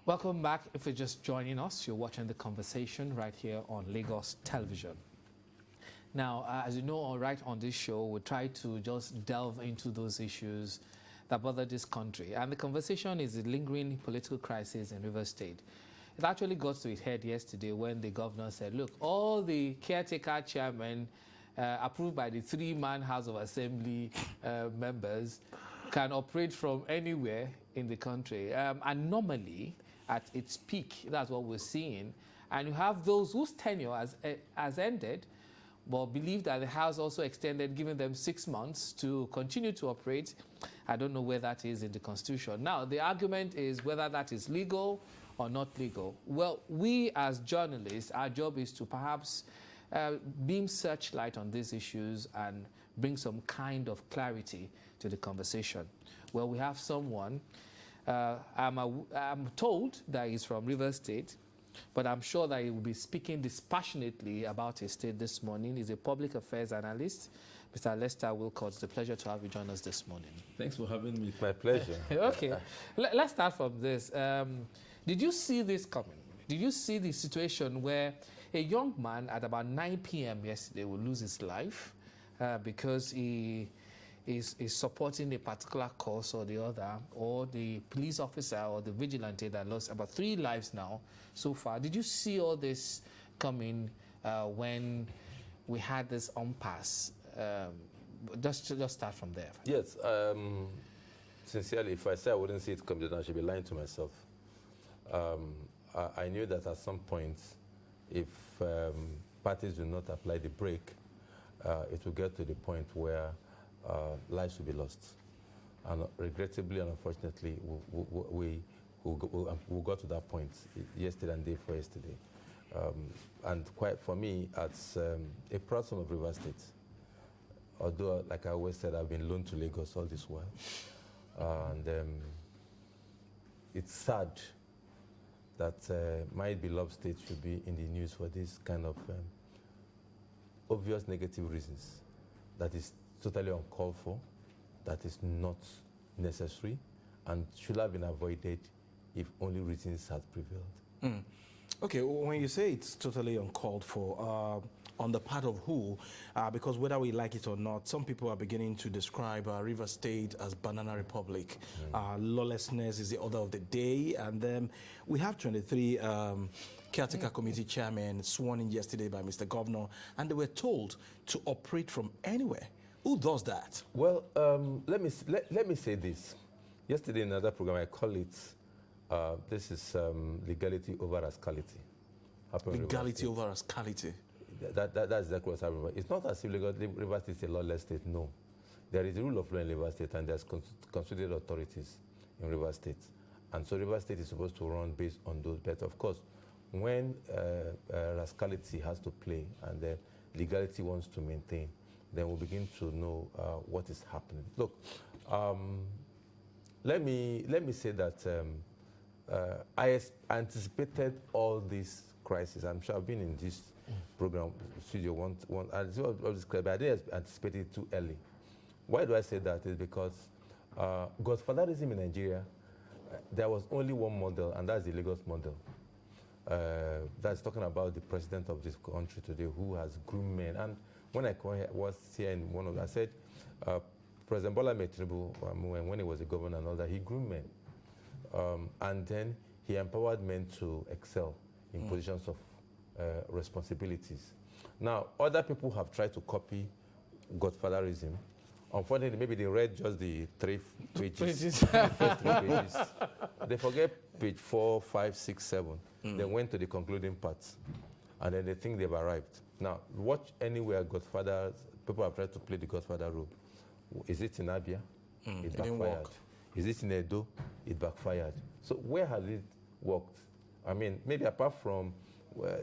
Welcome back. If you're just joining us, you're watching The Conversation right here on Lagos Television. Now, as you know, right on this show, we try to just delve into those issues that bother this country. And the conversation is the lingering political crisis in Rivers State. It actually got to its head yesterday when the governor said, look, all the caretaker chairmen approved by the three-man House of Assembly members can operate from anywhere in the country. And normally, at its peak, that's what we're seeing. And you have those whose tenure has ended, but believe that the House also extended, giving them 6 months to continue to operate. I don't know where that is in the Constitution. Now, the argument is whether that is legal or not legal. Well, we as journalists, our job is to perhaps beam searchlight on these issues and bring some kind of clarity to the conversation. Well, we have someone, I'm told that he's from Rivers State, but I'm sure that he will be speaking dispassionately about his state this morning. He's a public affairs analyst, Mr. Alesta Wilcox. It's a pleasure to have you join us this morning. Thanks for having me. My pleasure. Okay, let's start from this. Did you see this coming? Did you see the situation where a young man at about 9 p.m. yesterday will lose his life because he is supporting a particular cause or the other, or the police officer or the vigilante that lost about 3 lives now so far? Did you see all this coming when we had this impasse? Just start from there. Yes. Sincerely, if I say I wouldn't see it coming, then I should be lying to myself. I knew that at some point, if parties do not apply the brake, it will get to the point where lives will be lost. And regrettably and unfortunately, we got to that point yesterday and day before yesterday. And quite for me, as a proud son of Rivers State, although, like I always said, I've been loaned to Lagos all this while. And it's sad that my beloved state should be in the news for this kind of obvious negative reasons. That is totally uncalled for, that is not necessary, and should have been avoided if only reasons had prevailed. Okay, when you say it's totally uncalled for, on the part of who? Because whether we like it or not, some people are beginning to describe Rivers State as Banana Republic. Lawlessness is the order of the day, and then we have 23 caretaker committee chairmen sworn in yesterday by Mr. Governor, and they were told to operate from anywhere. Who does that? Well, let me say this. Yesterday in another program, I call it, this is legality over rascality. Legality over rascality. That's exactly what's happening. It's not as if Rivers State is a lawless state, no. There is a rule of law in Rivers State, and there's constituted authorities in Rivers State. And so Rivers State is supposed to run based on those. But of course, when rascality has to play and the legality wants to maintain, then we'll begin to know what is happening. Look, let me say that I anticipated all these crises. I'm sure I've been in this program studio but I didn't anticipate it too early. Why do I say that? Is because godfatherism in Nigeria, there was only one model, and that's the Lagos model. That's talking about the president of this country today, who has groomed men. And when I was here in one of them, I said, President Bola Tinubu, when he was a governor and all that, he groomed men. And then he empowered men to excel in positions of responsibilities. Now, other people have tried to copy godfatherism. Unfortunately, maybe they read just the 3 pages, the first 3 pages. They forget page 4, 5, 6, 7. They went to the concluding parts, and then they think they've arrived. Now, watch anywhere Godfathers, people have tried to play the Godfather role. Is it in Abia? It backfired. Is it in Edo? It backfired. So where has it worked? I mean, maybe apart from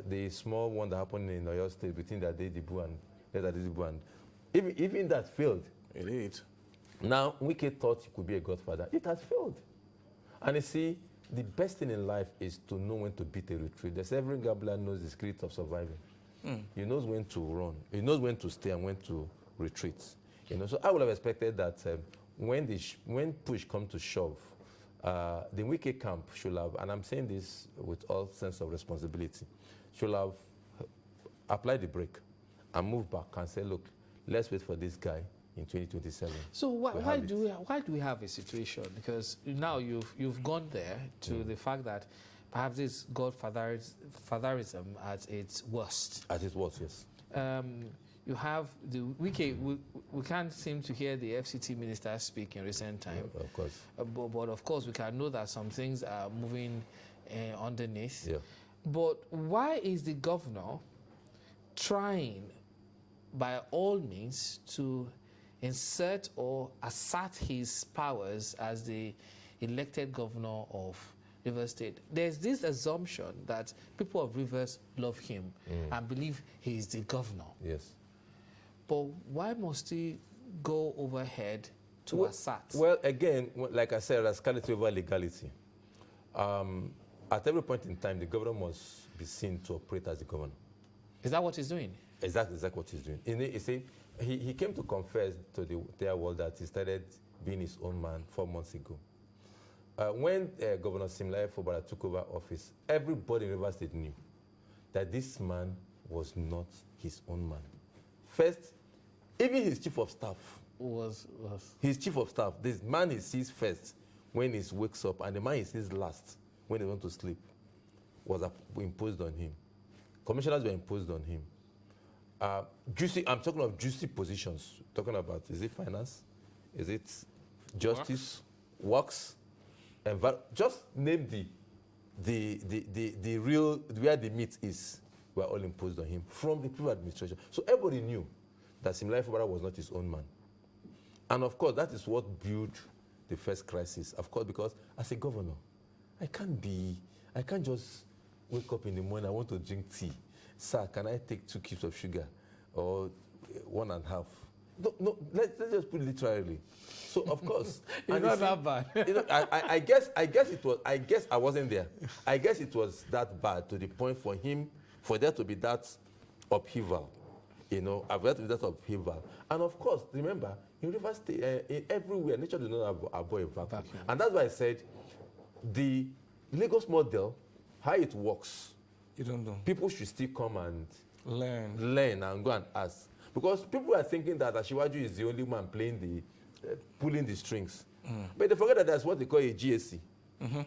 the small one that happened in Oyo State between the Adedibu and even that failed. It is. Now, Wike thought he could be a godfather. It has failed. And you see, the best thing in life is to know when to beat a retreat. There's every gambler knows the secret of surviving. He knows when to run. He knows when to stay and when to retreat. You know, so I would have expected that when push comes to shove, The Wike camp should have, and I'm saying this with all sense of responsibility, should have applied the brake and moved back and say, look, let's wait for this guy in 2027. So why do we have a situation? Because now you've gone there to the fact that perhaps it's godfatherism at its worst. At its worst, yes. You have the we can't seem to hear the FCT minister speak in recent time. Yeah, of course. But of course we can know that some things are moving underneath. Yeah. But why is the governor trying by all means to insert or assert his powers as the elected governor of Rivers State? There's this assumption that people of Rivers love him and believe he is the governor. Yes. But why must he go overhead to assert? Well, again, like I said, rascality over legality. At every point in time, the governor must be seen to operate as the governor. Is that what he's doing? Exactly what he's doing. You see, he came to confess to the entire world that he started being his own man 4 months ago. When Governor Siminalayi took over office, everybody in Rivers State knew that this man was not his own man. First, even his chief of staff Was his chief of staff. This man he sees first when he wakes up, and the man he sees last when he went to sleep was imposed on him. Commissioners were imposed on him. I'm talking of juicy positions. Talking about, is it finance? Is it justice? Works? Just name the real, where the meat is, were all imposed on him from the previous administration. So everybody knew that Siminalayi was not his own man. And of course, that is what built the first crisis. Of course, because as a governor, I can't just wake up in the morning, I want to drink tea. Sir, can I take 2 cubes of sugar or 1.5? No, let's just put it literally. So of course, it's not that bad. You know, I guess it was. I guess I wasn't there. I guess it was that bad to the point for there to be that upheaval. You know, that upheaval. And of course, remember, in Rivers State, everywhere, nature does not avoid a vacuum. And that's why I said the Lagos model, how it works. You don't know. People should still come and learn and go and ask. Because people are thinking that Asiwaju is the only man playing pulling the strings. But they forget that that's what they call a GSC. Do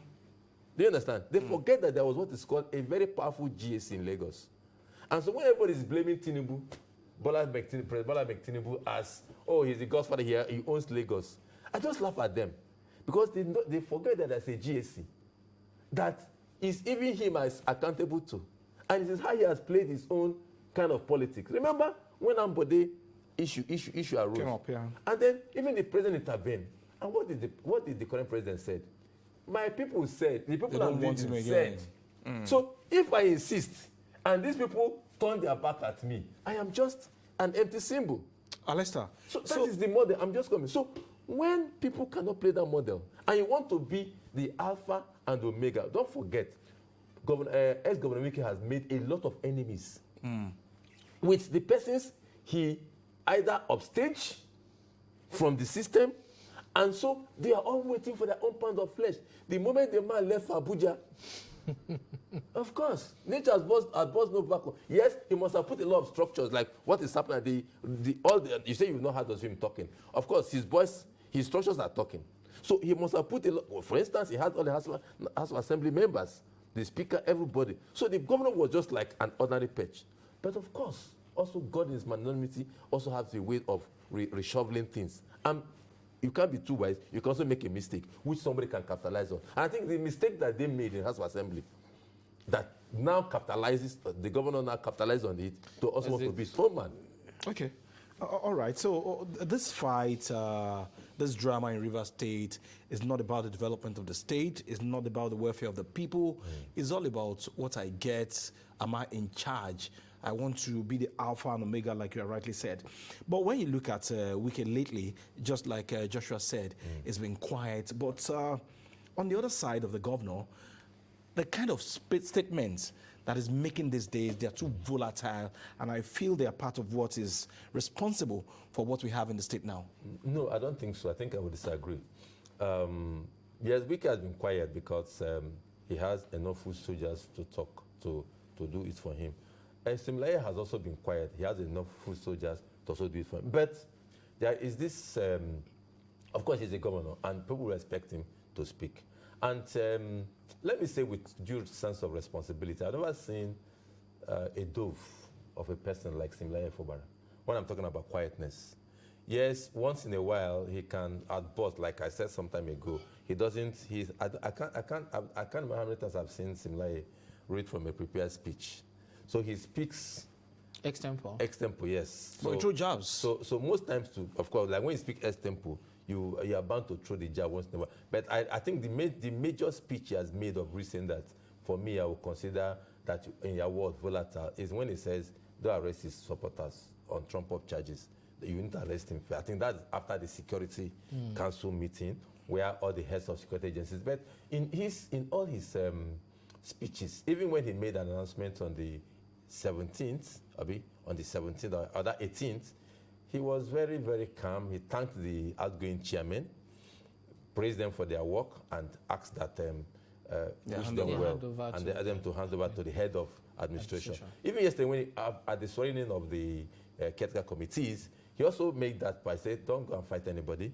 you understand? They forget that there was what is called a very powerful GSC in Lagos. And so when everybody is blaming Tinubu, Bola Tinubu as, oh, he's the godfather here, he owns Lagos, I just laugh at them. Because they forget that there's a GSC that is even him as accountable to. And it is how he has played his own kind of politics. Remember when Ambode issue arose? Came up, yeah. And then even the president intervened. And what did the current president say? My people said, the people don't want him said. So if I insist, and these people turn their back at me, I am just an empty symbol. Alesta. So that is the model. I'm just coming. So when people cannot play that model, and you want to be the alpha and omega, don't forget, ex-Governor Wike has made a lot of enemies with the persons he either upstage from the system, and so they are all waiting for their own pound of flesh. The moment the man left for Abuja, of course, nature has burst no vacuum. Yes, he must have put a lot of structures, like what is happening. You say you've not heard of him talking. Of course, his structures are talking. So he must have put a lot. For instance, he had all the House of Assembly members, the Speaker, everybody. So the governor was just like an ordinary patch. But of course, also God in his magnanimity also has a way of reshuffling things. You can't be too wise. You can also make a mistake, which somebody can capitalize on. And I think the mistake that they made in House of Assembly, that now capitalizes, the governor now capitalizes on it to also want to be his own man. Okay. All right. So this fight, this drama in Rivers State is not about the development of the state. It's not about the welfare of the people. It's all about what I get. Am I in charge? I want to be the alpha and omega, like you rightly said. But when you look at Wike lately, just like Joshua said, it's been quiet. But on the other side of the governor, the kind of statements that is making these days, they are too volatile, and I feel they are part of what is responsible for what we have in the state now. No, I don't think so. I think I would disagree. Yes, Wike has been quiet because he has enough foot soldiers to talk to do it for him. And Siminalayi has also been quiet. He has enough foot soldiers to also do it for him. But there is this, of course, he's a governor, and people respect him to speak. And let me say with due sense of responsibility, I've never seen a dove of a person like Siminalayi Fubara. When I'm talking about quietness, yes, once in a while he can outburst, like I said some time ago. He doesn't. I can't remember how many times I've seen Siminalayi read from a prepared speech. So he speaks extempo. Extempo, yes. But throw jabs. So most times, of course, like when you speak extempo, you are bound to throw the jab once in a while. But I think the major speech he has made of recent that, for me, I would consider that in your word volatile is when he says, "Don't arrest his supporters on Trump-up charges. You need to arrest him." I think that's after the Security Council meeting where all the heads of security agencies. But in all his speeches, even when he made an announcement on the 17th, on the 17th or the 18th, he was very, very calm. He thanked the outgoing chairman, praised them for their work, and asked that wish them well, and they asked them to hand over to the head of administration. Even yesterday, when at the swearing in of the caretaker committees, he also made that point. Said, "Don't go and fight anybody.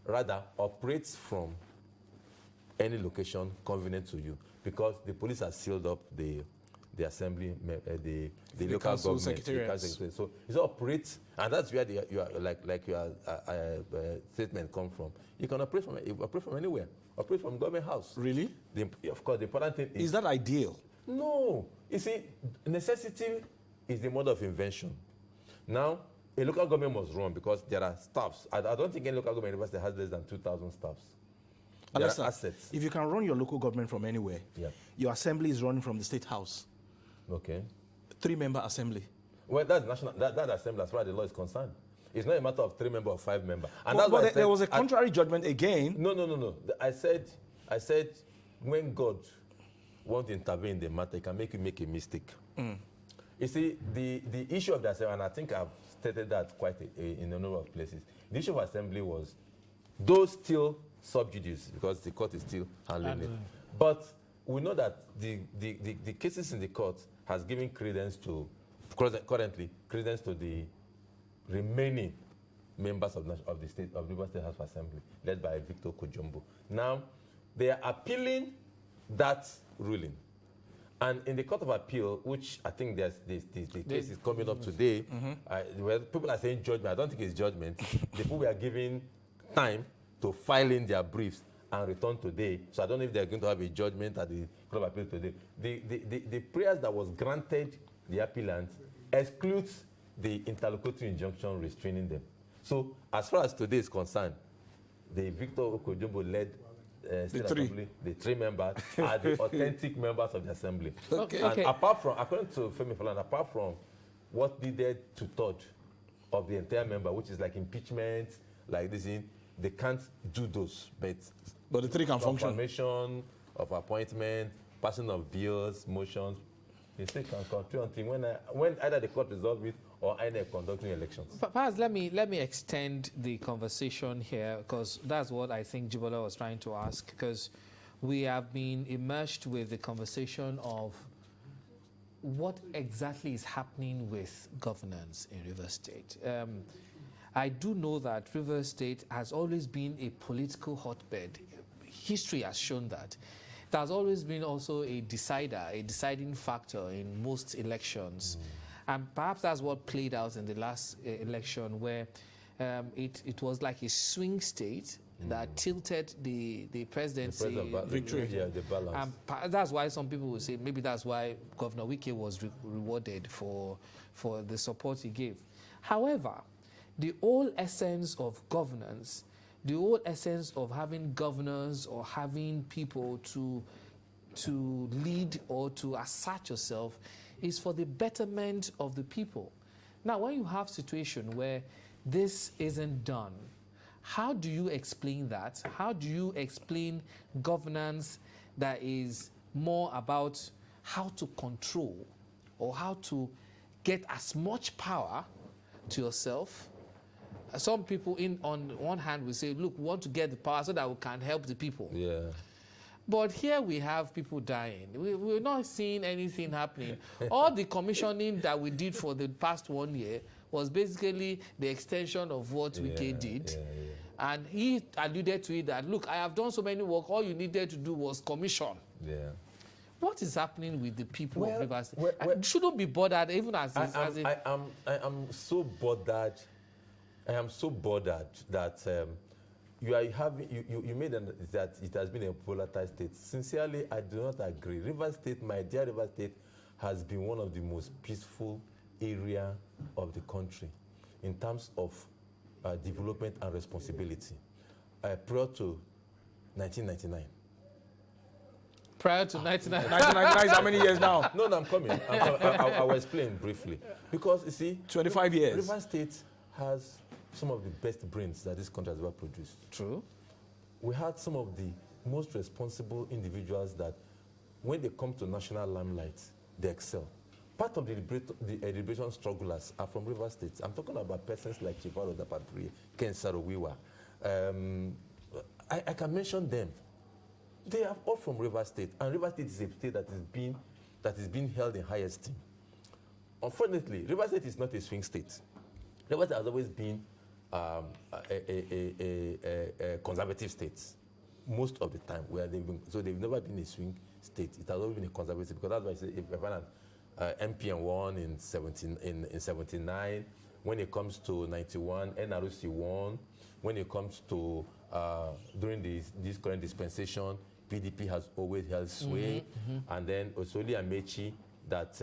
Rather, operate from any location convenient to you, because the police has sealed up the assembly, the local government, secretariats. So it's operate, and that's where your statement come from. You can operate from anywhere. Operate from government house. Really? Of course, the important thing Is that ideal? No. You see, necessity is the mode of invention. Now, a local government must run because there are staffs. I don't think any local government university has less than 2,000 staffs. There are assets. If you can run your local government from anywhere, your assembly is running from the state house. Okay. 3-member assembly. Well, that's national. That assembly, as far as the law is concerned, it's not a matter of 3-member or 5-member. And but there was a contrary judgment again. No. I said, when God wants to intervene in the matter, he can make you make a mistake. You see, the issue of the assembly, and I think I've stated that quite in a number of places. The issue of assembly was, those still sub judice, because the court is still handling it. But we know that the cases in the court has given credence to, currently, credence to the remaining members of the River State House of Assembly, led by Victor Kojombo. Now, they are appealing that ruling. And in the Court of Appeal, which I think the case is coming up today, where people are saying judgment, I don't think it's judgment. The people were given time to file in their briefs and return today. So I don't know if they're going to have a judgment at the Court of Appeal today. The prayers that was granted the appellant excludes the interlocutory injunction restraining them. So as far as today is concerned, the Victor Okojumbo led the 3 members are the authentic members of the assembly. Okay. Apart from, according to Femi Falana, apart from what needed to third of the entire member, which is like impeachment, like this, they can't do those. But the 3 can function. Confirmation of appointment, passing of bills, motions, they still can continue until when either the court resolve it or either conducting elections. Perhaps let me extend the conversation here, because that's what I think Jibola was trying to ask, because we have been immersed with the conversation of what exactly is happening with governance in Rivers State. I do know that Rivers State has always been a political hotbed. History has shown that. It has always been also a deciding factor in most elections. And perhaps that's what played out in the last election, where it was like a swing state that tilted the presidency. Victory. Yeah, the balance. That's why some people will say maybe that's why Governor Wike was rewarded for the support he gave. However, the whole essence of governance, the whole essence of having governors or having people to lead or to assert yourself is for the betterment of the people. Now, when you have a situation where this isn't done, how do you explain that? How do you explain governance that is more about how to control or how to get as much power to yourself some people on one hand will say, look, we want to get the power so that we can help the people. Yeah. But here we have people dying. We're not seeing anything happening. All the commissioning that we did for the past 1 year was basically the extension of what Wike did. And he alluded to it that, look, I have done so many work. All you needed to do was commission. Yeah. What is happening with the people of Rivers State? Well, shouldn't be bothered, even as I am so bothered. I am so bothered that you made that it has been a volatile state. Sincerely, I do not agree. Rivers State, my dear Rivers State, has been one of the most peaceful area of the country in terms of development and responsibility prior to 1999. Prior to 1999. 1999 is how many years now? No, I'm coming. I will explain briefly. Because, you see, 25 years. Rivers State has some of the best brains that this country has ever produced. True. We had some of the most responsible individuals that, when they come to national limelight, they excel. Part of the liberation strugglers are from Rivers State. I'm talking about persons like Chivalo Dapapri, Ken Sarowiwa. I can mention them. They are all from Rivers State, and Rivers State is a state that is being held in high esteem. Unfortunately, Rivers State is not a swing state. Rivers State has always been a conservative state most of the time. So they've never been a swing state. It has always been a conservative, because that's why I say if MPN won in 79. When it comes to 91, NRC won. When it comes to during this current dispensation, PDP has always held sway, and then Osoli Amechi that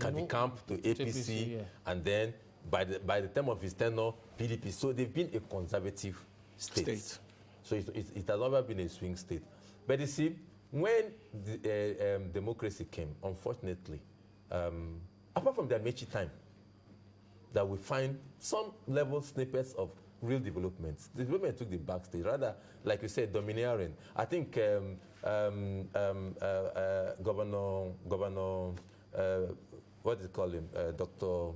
can decamp to APC, and then by the time of his tenure, PDP. So they've been a conservative state. So it has never been a swing state. But you see, when the, democracy came, unfortunately, apart from the Amechi time, that we find some level snippets of real development. The development took the back stage, rather, like you said, domineering. I think Governor, what do you call him, Dr.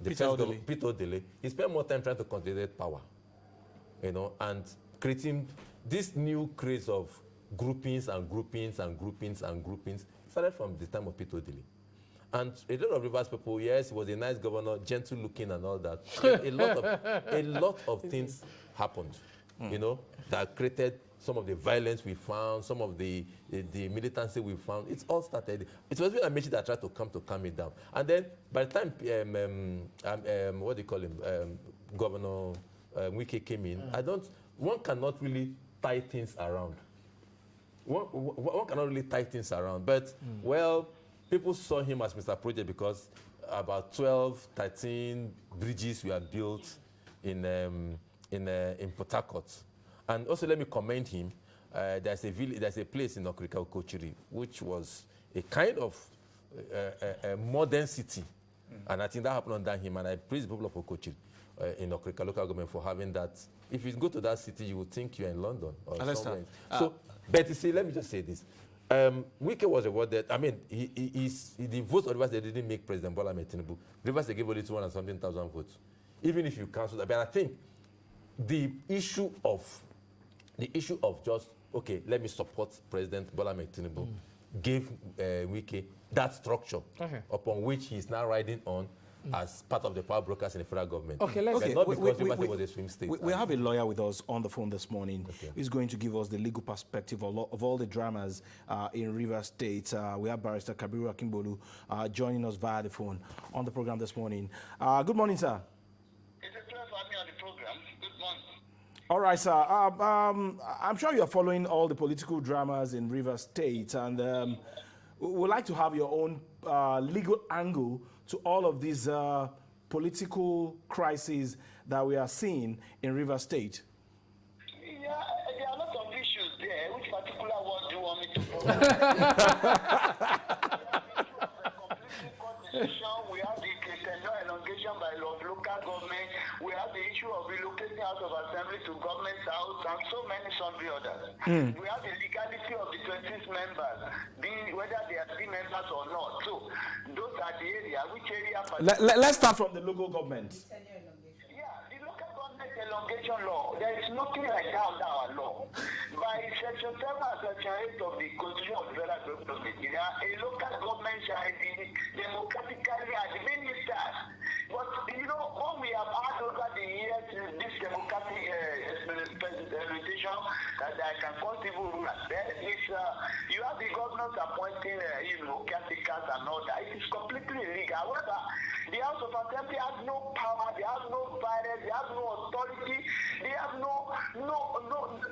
Peter Odele, he spent more time trying to consolidate power, and creating this new craze of groupings and groupings and groupings and groupings started from the time of Peter Odele. And a lot of Rivers people, yes, he was a nice governor, gentle looking and all that. A lot of things happened, that created some of the violence we found, some of the militancy we found. It's all started. It was really Amechi that tried to calm it down. And then by the time, what do you call him, Governor Wike came in, one cannot really tie things around. One cannot really tie things around. But, well, people saw him as Mr. Project because about 12, 13 bridges were built in Port Harcourt. And also, let me commend him. There's a place in Okrika Okochiri, which was a kind of a modern city. And I think that happened under him. And I praise the people of Okochiri in Okrika local government for having that. If you go to that city, you would think you're in London or somewhere. So, but you see, let me just say this. Wike was rewarded. I mean, the votes of Rivers State didn't make President Bola Ahmed Tinubu. Rivers State gave only 200-something thousand votes. Even if you cancel that, but I think the issue of just, okay, let me support President Bola Ahmed Tinubu, gave Wike that structure upon which he is now riding on as part of the power brokers in the federal government. Okay, let's not because Rivers State was a swing state. We have a lawyer with us on the phone this morning. He's going to give us the legal perspective of all the dramas in Rivers State. We have Barrister Kabiru Akimbolu joining us via the phone on the program this morning. Good morning, sir. It's a pleasure for me on the program. Good morning. All right, sir. I'm sure you're following all the political dramas in Rivers State, and we'd like to have your own legal angle to all of these political crises that we are seeing in Rivers State. Yeah, there are a lot of issues there. Which particular one do you want me to focus on? We have the tenure elongation by local government. We have the issue of relocating House of Assembly to government house, and so many sundry others. We have the legality of the 26 members, whether they are still members or not. So those looked at the area, which area... Let's start from the local government. Yeah, the local government elongation law, there is nothing like that under our law. By Section 7 and Section 8 of the Constitution of the Federal Government of Nigeria, a local government shall be democratically administered. But, you know, what we have had over the years is this democratic experimentation that I can call civil rulers. There is, you have the governors appointing, caretakers and all that. It is completely illegal. However, the House of Assembly has no power, they have no violence, they have no authority, they have no influence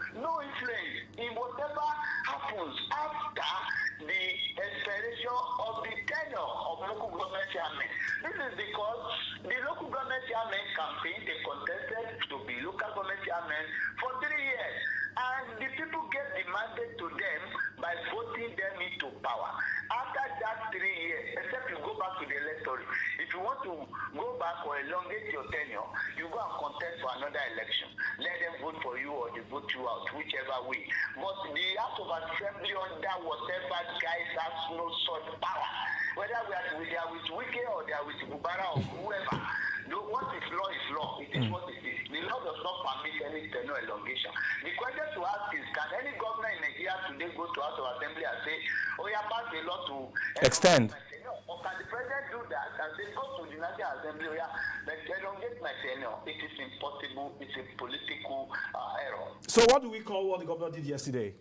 in whatever happens after the expiration of the tenure of local government chairman. This is because the local government chairman campaign, they contested to be local government chairman for 3 years. And the people get the mandate to them by voting them into power. After that 3 years, except you go back to the electorate, if you want to go back or elongate your tenure, you go and contest for another election. Let them vote for you or they vote you out, whichever way. But the House of Assembly under whatever guise has no such power. Whether they are with Wike or they are with Bubara or whoever. What is law is law. It is what it is. The law does not permit any tenure elongation. The question to ask is, can any governor in Nigeria today go to House of Assembly and say, oh, yeah, pass a law to extend? Or can the president do that and say, go to the National Assembly, yeah, let's elongate my tenure? It is impossible. It's a political error. So what do we call what the governor did yesterday?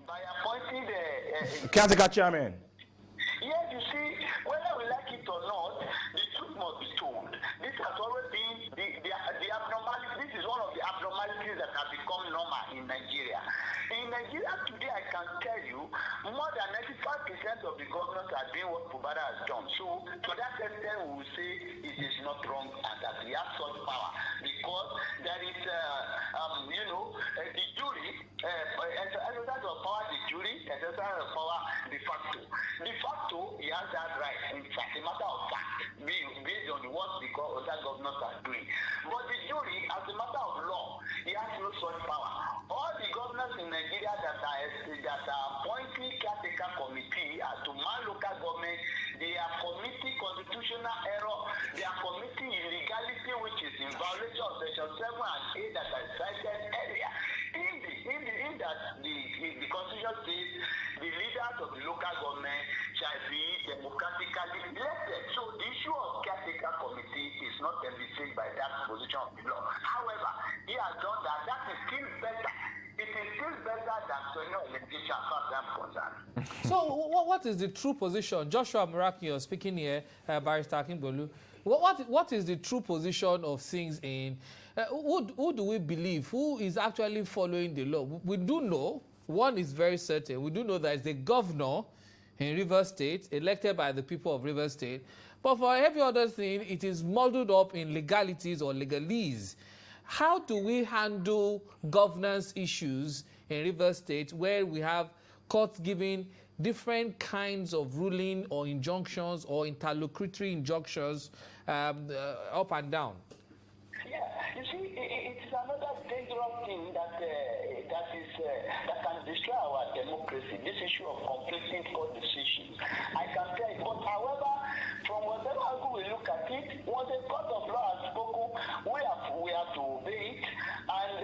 By appointing the... caretaker chairman. Yes, you see, whether we like it or not, the truth must be told. This has always been the abnormality. This is one of the abnormalities that have become normal in Nigeria. In Nigeria today, I can tell you, more than 95% of the governors are doing what Fubara has done. So, to that extent, we will say it is not wrong and that we have such power. Because there is, the jury, exercise of power, the jury, exercise of power, de facto. De facto, he has that right. In fact, a matter of fact, based on what the other governors are doing. But the jury, as a matter of law, he has no such power. All the governors in Nigeria that are appointing caretaker committee to man local government, they are committing constitutional error, they are committing illegality which is in violation of Section 7 and 8 that I cited earlier. In that the Constitution says the leaders of the local government shall be democratically elected. So the issue of caretaker committee is not envisaged by that position of the law. However, he has done that. That is still better. It is still better than tenure elongation as far as I'm concerned. So what is the true position? Joshua Muraki, you're speaking here, Barrister Akingbolu. What is the true position of things in... who do we believe? Who is actually following the law? We do know, one is very certain, we do know that it's the governor in Rivers State, elected by the people of Rivers State. But for every other thing, it is muddled up in legalities or legalese. How do we handle governance issues in Rivers State where we have courts giving different kinds of ruling or injunctions or interlocutory injunctions up and down? Yeah, you see, it is another dangerous thing that can destroy our democracy. This issue of conflicting court decisions. I can tell you, but however, from whatever angle we look at it, once a court of law has spoken, we have to obey it. And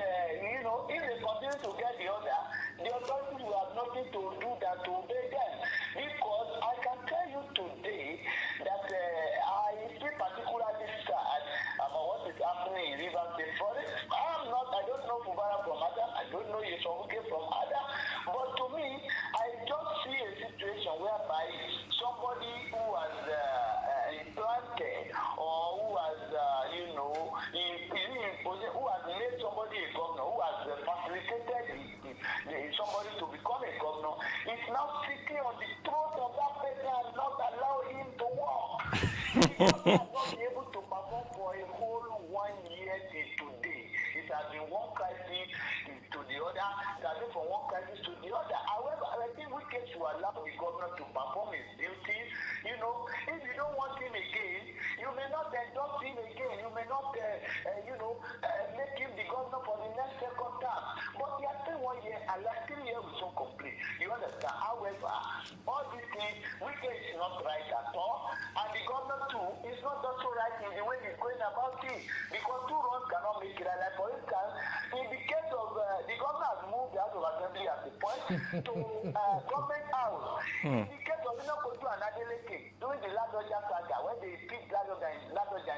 if they continue to get the order, the authorities will have nothing to do than to obey them. Because I can tell you today that I feel particularly sad about what is happening in Rivers State Forest. I don't know Fubara from Adam, I don't know Yesonguke from Adam, but to me, I just see a situation whereby somebody who has implanted or who has, who has made somebody a governor, who has facilitated somebody to become a governor, is now sitting on the throne of that person and not allow him to walk. He has not been able to perform for a whole 1 year till today. It has been one crisis to the other, it has been from one crisis to the other. However, I think we can allow the governor to perform his duties. If you don't want him again, you may not endorse him again. You may not, make him the governor for the next second term. But he has been 1 year, and last 3 years we so complete. You understand? However, all these things, we is not right at all. And the governor too is not also right in the way he's going about it, because two wrongs cannot make it right. Like for instance, in the case of the governor has moved the House of Assembly at the point to government house. In the case of Kotu and Adeleke during the Ladoja saga, when they picked Ladoja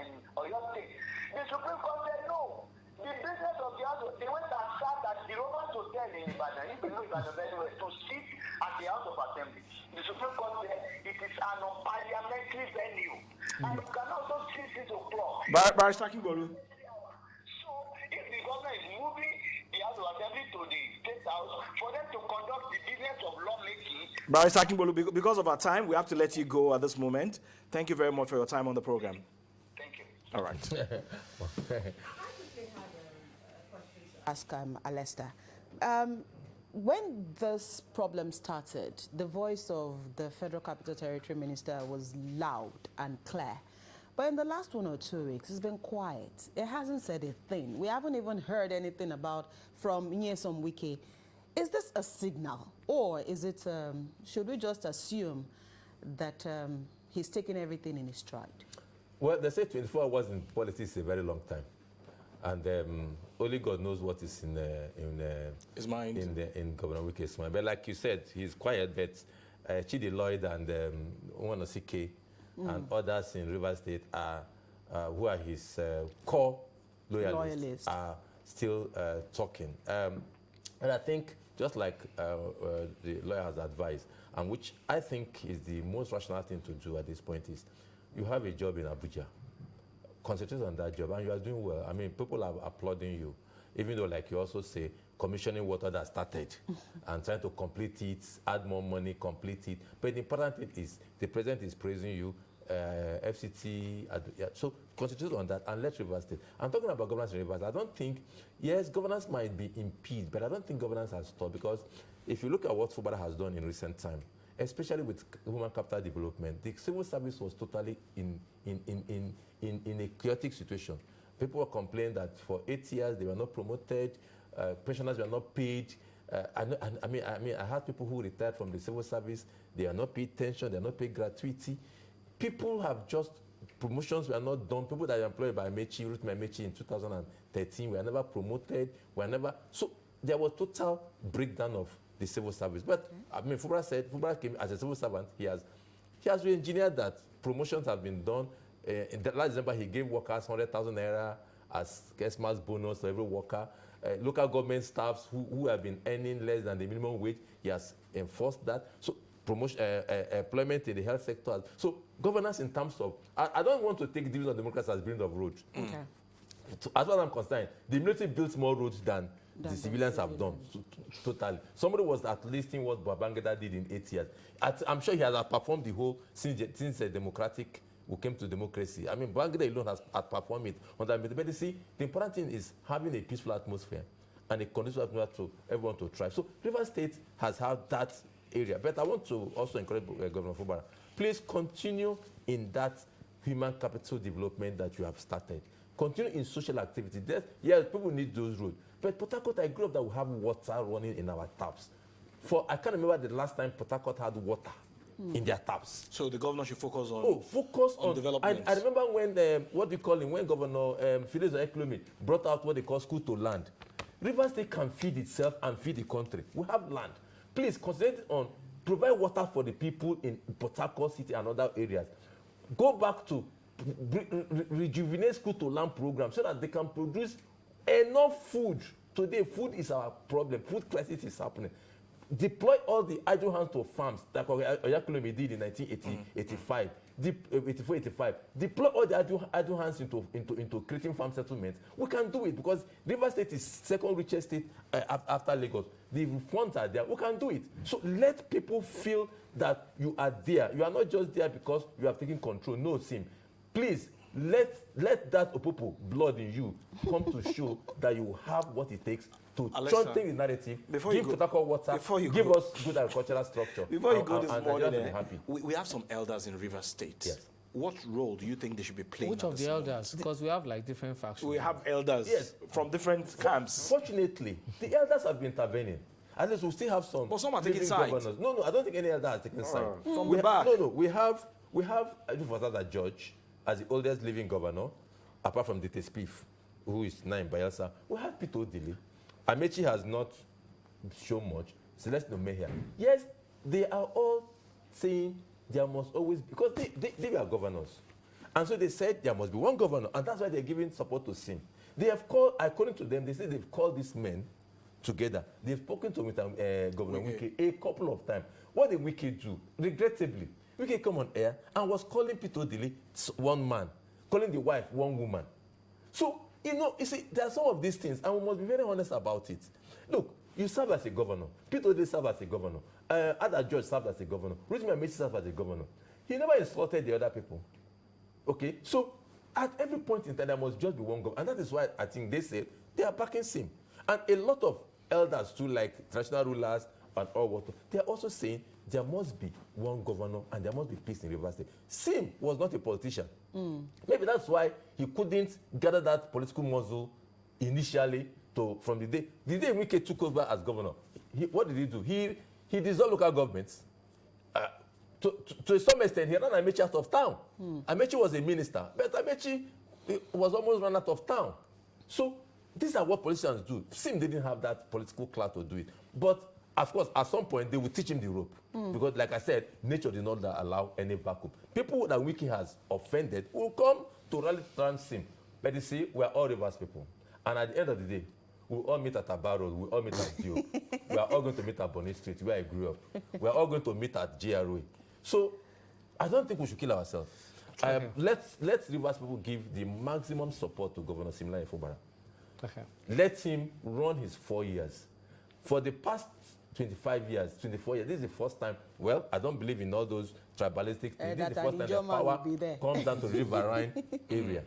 in Oyo State, the Supreme Court said no. The business of the house, they went and sat at the Romans Hotel in Ibadan, if you know Ibadan very well, to sit at the House of Assembly. The Supreme Court said it is an unparliamentary venue, and you can also see 6 o'clock. Barrister Kimbolu. So, if the government is moving the House of Assembly to the State House for them to conduct the business of lawmaking. Barrister Kimbolu, because of our time, we have to let you go at this moment. Thank you very much for your time on the program. Thank you. All right. Ask Alesta. When this problem started, the voice of the Federal Capital Territory Minister was loud and clear. But in the last 1 or 2 weeks, it's been quiet. It hasn't said a thing. We haven't even heard anything from Nyesom Wike. Is this a signal? Or is it, should we just assume that he's taking everything in his stride? Well, they say 24 hours in politics is a very long time. And only God knows what is in his mind, in Governor Wike's mind. But like you said, he's quiet. But Chidi Lloyd and Nwanosike and others in Rivers State are who are his core loyalists are still talking. And I think, just like the lawyer has advised, and which I think is the most rational thing to do at this point, is you have a job in Abuja. Concentrate on that job, and you are doing well. I mean, people are applauding you, even though, like you also say, commissioning water that started and trying to complete it, add more money, complete it. But the important thing is the president is praising you, FCT. So concentrate on that and let Rivers State. I'm talking about governance in Rivers. I don't think, yes, governance might be impeded, but I don't think governance has stopped, because if you look at what Fubara has done in recent time, especially with human capital development, the civil service was totally in a chaotic situation. People were complaining that for 8 years they were not promoted, pensioners were not paid. I mean, I had people who retired from the civil service, they are not paid pension, they are not paid gratuity. People have just, promotions were not done. People that were employed by Ruth Mechi in 2013 were never promoted, so there was total breakdown of the civil service. But I mean, Fubara came as a civil servant. He has re-engineered that. Promotions have been done. In the last December, he gave workers 100,000 naira as Christmas bonus to every worker. Local government staffs who have been earning less than the minimum wage, he has enforced that. So employment in the health sector. So governance in terms of, I don't want to take division of democracy as building of roads. Okay. As far as I'm concerned, the military built more roads than the civilians have done, totally. Somebody was at least in what Babangida did in 8 years. I'm sure he has outperformed the whole, since we came to democracy. I mean, Babangida alone has outperformed it. On that, but you see, the important thing is having a peaceful atmosphere and a conducive atmosphere to everyone to thrive. So Rivers State has had that area. But I want to also encourage Governor Fubara, please continue in that human capital development that you have started. Continue in social activity. Yes, people need those roads. But Port Harcourt, I grew up that we have water running in our taps. I can't remember the last time Port Harcourt had water in their taps. So the governor should focus on development. I remember when, when Governor Fides Eklomi brought out what they call school to land. Rivers State can feed itself and feed the country. We have land. Please concentrate on provide water for the people in Port Harcourt City and other areas. Go back to rejuvenate school to land program so that they can produce enough food. Today, food is our problem. Food crisis is happening. Deploy all the idle hands to farms that Oyakulomi did in 1985, 84-85. Deploy all the idle hands into creating farm settlements. We can do it because Rivers State is second richest state after Lagos. The funds are there. We can do it. So let people feel that you are there. You are not just there because you have taken control. No, Sim. Please, let that Opopo blood in you come to show that you have what it takes to strengthen the narrative, give Port Harcourt water, give us good agricultural structure. Before you go this morning, happy. We have some elders in Rivers State. Yes. What role do you think they should be playing? Which of the elders? Because we have like different factions. We have elders from different camps. Fortunately, the elders have been intervening. At least we still have some. But some are taking sides. No, I don't think any elder has taken side. From the back. We have We have Alesta George as the oldest living governor, apart from Dete Spiff, who is now in Bayelsa. We have Peter Odili. Amechi has not shown much. Celeste Nomehia. Yes, they are all saying there must always be, because they are governors. And so they said there must be one governor, and that's why they're giving support to Sim. They have called, according to them, they say they've called these men together. They've spoken to Governor Wike a couple of times. What did Wike do? Regrettably, Wike come on air and was calling Peter Odili one man, calling the wife one woman. So, you see, there are some of these things, and we must be very honest about it. Look, you serve as a governor. Peter Odili served as a governor. Ada George served as a governor. Rotimi Amechi served as a governor. He never insulted the other people. Okay? So, at every point in time, there must just be one governor. And that is why I think they say they are backing Sim. And a lot of elders too, like traditional rulers and all what, they are also saying there must be one governor and there must be peace in Rivers State. Sim was not a politician. Maybe that's why he couldn't gather that political muscle initially from the day Wike took over as governor. What did he do? He dissolved local governments. To some extent, he ran Amechi out of town. Amechi was a minister, but Amechi was almost run out of town. So these are what politicians do. Sim didn't have that political clout to do it. But, of course, at some point, they will teach him the rope. Because, like I said, nature did not allow any vacuum. People that Wike has offended will come to rally around Sim. But you see, we are all Rivers people. And at the end of the day, we'll all meet at Aba Road, we'll all meet at Dio. We are all going to meet at Bonny Street, where I grew up. We are all going to meet at GROA. So, I don't think we should kill ourselves. Let's Rivers people give the maximum support to Governor Siminalayi Fubara. Okay. Let him run his 4 years. For the past 25 years, 24 years, this is the first time, well, I don't believe in all those tribalistic things. This is the first time the power comes down to the riverine area.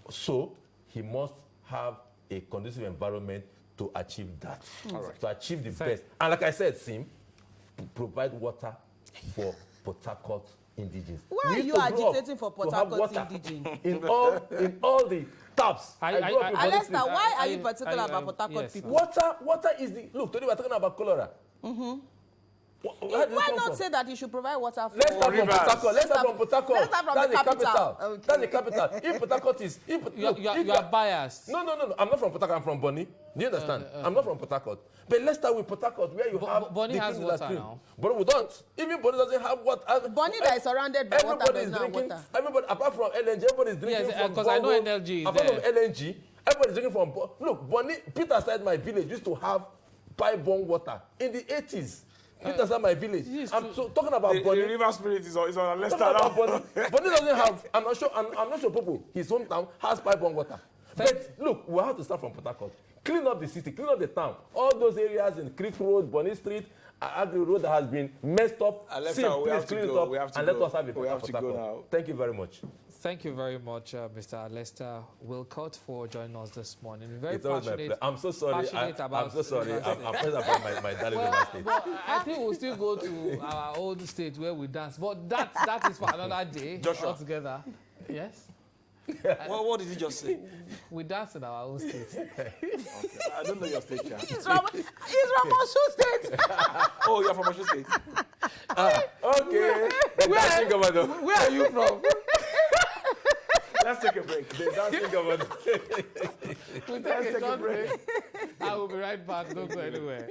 So, he must have a conducive environment to achieve that, to achieve the best. And like I said, Sim, provide water for Port Harcourt indigenes. Why are you agitating for Port Harcourt indigenes? In all the taps. Alesta, why are you particular about Port Harcourt people? Water is the... Look, today we're talking about cholera. Why not say that you should provide water for... Let's start from Port Harcourt. Let's start from Port Harcourt. Let's start from That's the capital. Okay. That's the capital. If Port Harcourt is... You are biased. No. I'm not from Port Harcourt. I'm from Bonny. Do you understand? I'm not from Port Harcourt. But let's start with Port Harcourt, where you have... Bonny has water now. But we don't. Even Bonny doesn't have water. Bonny that is surrounded by water does not have water. Everybody, apart from LNG, everybody is drinking from... because I know NLG is apart from LNG, everybody is drinking from... Look, Bonny, Peter side my village used to have pipe-borne water in the 80s. Peter side my village. I'm talking about Bonny. The river spirit is on Alesta now. Bonny doesn't have... I'm not sure Popo, his hometown, has pipe-borne water. But look, we have to start from Port Harcourt. Clean up the city, clean up the town. All those areas in Creek Road, Bonny Street, Agri Road that has been messed up. Alesta, we have to go. Let us have a Port Harcourt. Thank you very much. Thank you very much, Mr. Alesta Wilcox, for joining us this morning. Very it's always passionate. My pleasure. I'm so sorry. I'm so sorry. I'm passionate about my darling River State. But I think we'll still go to our old state where we dance. But that is for another day altogether. Yes? What did you just say? We dance in our own state. Okay. I don't know your state, Chair. He's from Osho State. Oh, you're from Osho State? Okay. Where are you from? Let's take a break. The dancing governor. We'll take a short break. I will be right back. Don't go anywhere.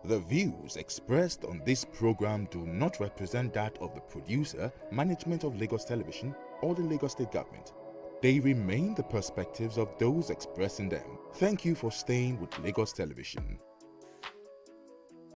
The views expressed on this program do not represent that of the producer, management of Lagos Television, or the Lagos State Government. They remain the perspectives of those expressing them. Thank you for staying with Lagos Television.